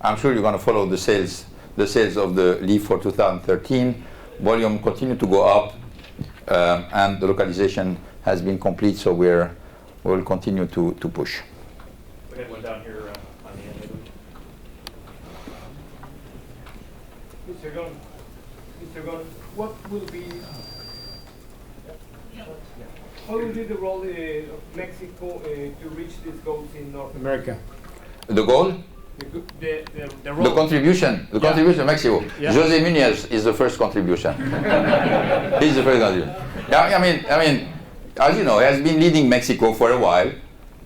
I'm sure you're going to follow the sales of the Leaf for 2013. Volume continue to go up, and the localization has been complete, so we'll continue to push. We had one down here on the end. Mr. Ghosn, what will be the role of Mexico to reach these goals in North America? The goal? The role. The contribution of Mexico. Yeah. Jose Munoz is the first contribution. He's the first contribution. Yeah, I mean, as you know, he has been leading Mexico for a while.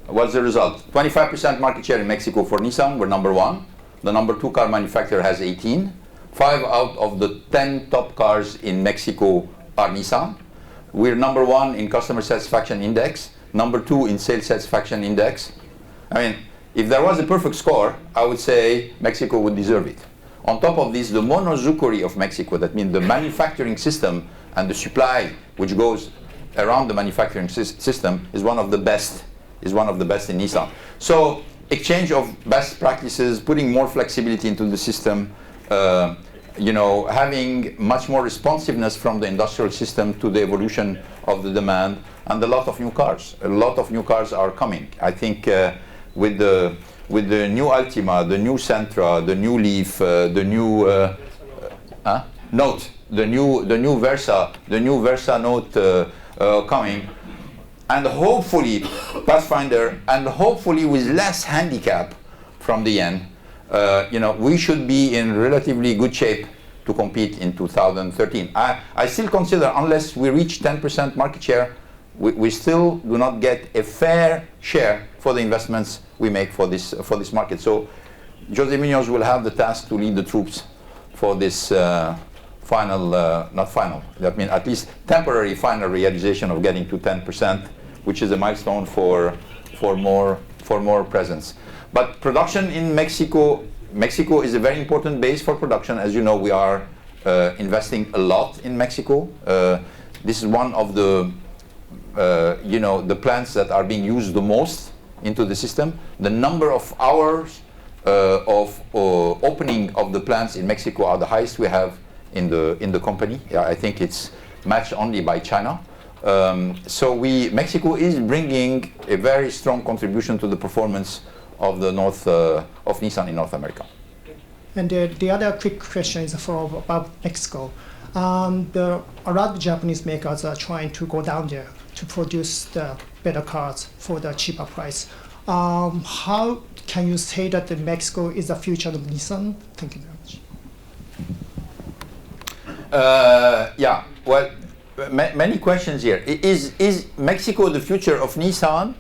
What's the result? 25% market share in Mexico for Nissan. We're number one. The number 2 car manufacturer has 18. 5 out of the 10 top cars in Mexico are Nissan. We're number 1 in customer satisfaction index, number 2 in sales satisfaction index. I mean, if there was a perfect score, I would say Mexico would deserve it. On top of this, the monozukuri of Mexico, that means the manufacturing system and the supply which goes around the manufacturing system, is one of the best in Nissan. So exchange of best practices, putting more flexibility into the system, having much more responsiveness from the industrial system to the evolution of the demand, and a lot of new cars. A lot of new cars are coming. I think with the new Altima, the new Sentra, the new Leaf, the new Note, the new Versa, the new Versa Note coming, and hopefully Pathfinder, and hopefully with less handicap from the yen. We should be in relatively good shape to compete in 2013. I still consider, unless we reach 10% market share, we still do not get a fair share for the investments we make for this market. So Jose Munoz will have the task to lead the troops for this at least temporary final realization of getting to 10%, which is a milestone for more presence. But production in Mexico is a very important base for production. As you know, we are investing a lot in Mexico. This is one of the plants that are being used the most into the system. The number of hours of opening of the plants in Mexico are the highest we have in the company. Yeah, I think it's matched only by China. So Mexico is bringing a very strong contribution to the performance of Nissan in North America. And the other quick question is about Mexico. A lot of Japanese makers are trying to go down there to produce the better cars for the cheaper price. How can you say that Mexico is the future of Nissan? Thank you very much. Well, many questions here. Is Mexico the future of Nissan?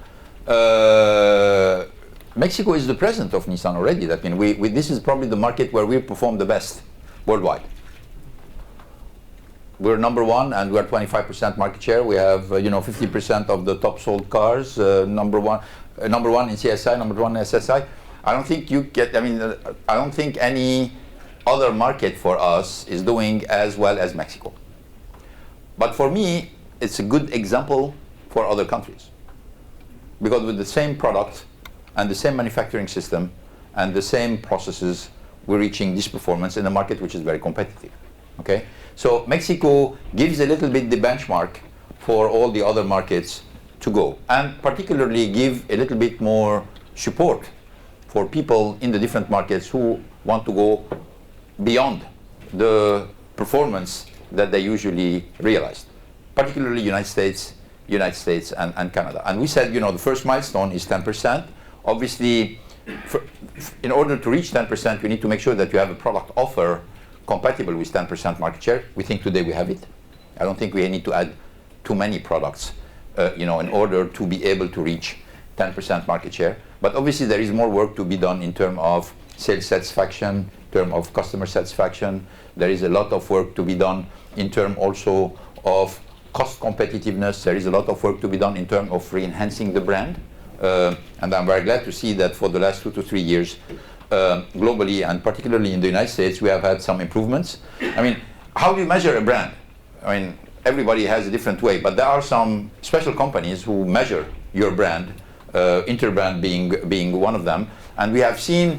Mexico is the present of Nissan already. That means this is probably the market where we perform the best worldwide. We're number 1 and we're 25% market share. We have 50% of the top sold cars. Number one in CSI, number 1 in SSI. I don't think any other market for us is doing as well as Mexico. But for me, it's a good example for other countries, because with the same product and the same manufacturing system and the same processes, we're reaching this performance in a market which is very competitive. Okay, so Mexico gives a little bit the benchmark for all the other markets to go, and particularly give a little bit more support for people in the different markets who want to go beyond the performance that they usually realized, particularly United States and Canada. And we said, the first milestone is 10%. Obviously, in order to reach 10%, you need to make sure that you have a product offer compatible with 10% market share. We think today we have it. I don't think we need to add too many products, in order to be able to reach 10% market share. But obviously, there is more work to be done in terms of sales satisfaction, in terms of customer satisfaction. There is a lot of work to be done in terms also of cost competitiveness. There is a lot of work to be done in terms of re-enhancing the brand. And I'm very glad to see that for the last 2 to 3 years, globally and particularly in the United States, we have had some improvements. How do you measure a brand? Everybody has a different way, but there are some special companies who measure your brand, Interbrand being one of them. And we have seen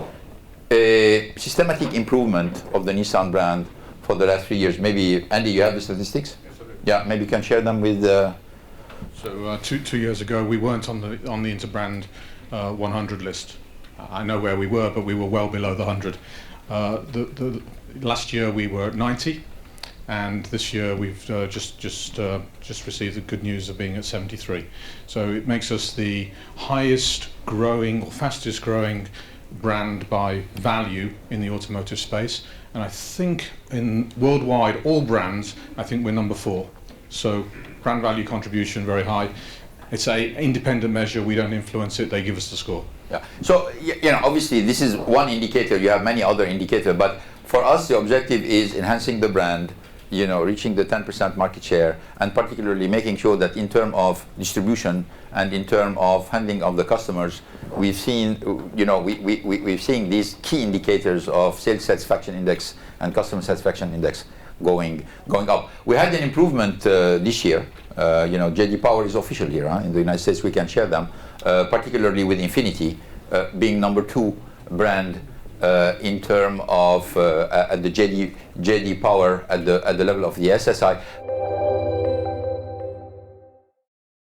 a systematic improvement of the Nissan brand for the last 3 years. Maybe, Andy, you have the statistics? Yes, I do. Yeah, maybe you can share them with... So 2 years ago, we weren't on the Interbrand 100 list. I know where we were, but we were well below the 100. Last year we were at 90, and this year we've just received the good news of being at 73. So it makes us the highest growing or fastest growing brand by value in the automotive space. And I think in worldwide, all brands, I think we're number 4. So brand value contribution very high. It's an independent measure. We don't influence it. They give us the score. Yeah. So, obviously this is one indicator. You have many other indicators, but for us the objective is enhancing the brand, reaching the 10% market share, and particularly making sure that in terms of distribution and in terms of handling of the customers, we've seen, we've seen these key indicators of sales satisfaction index and customer satisfaction index going up. We had an improvement this year. J.D. Power is official here in the United States. We can share them, particularly with Infiniti being number 2 brand in terms of at the J.D. Power at the level of the SSI.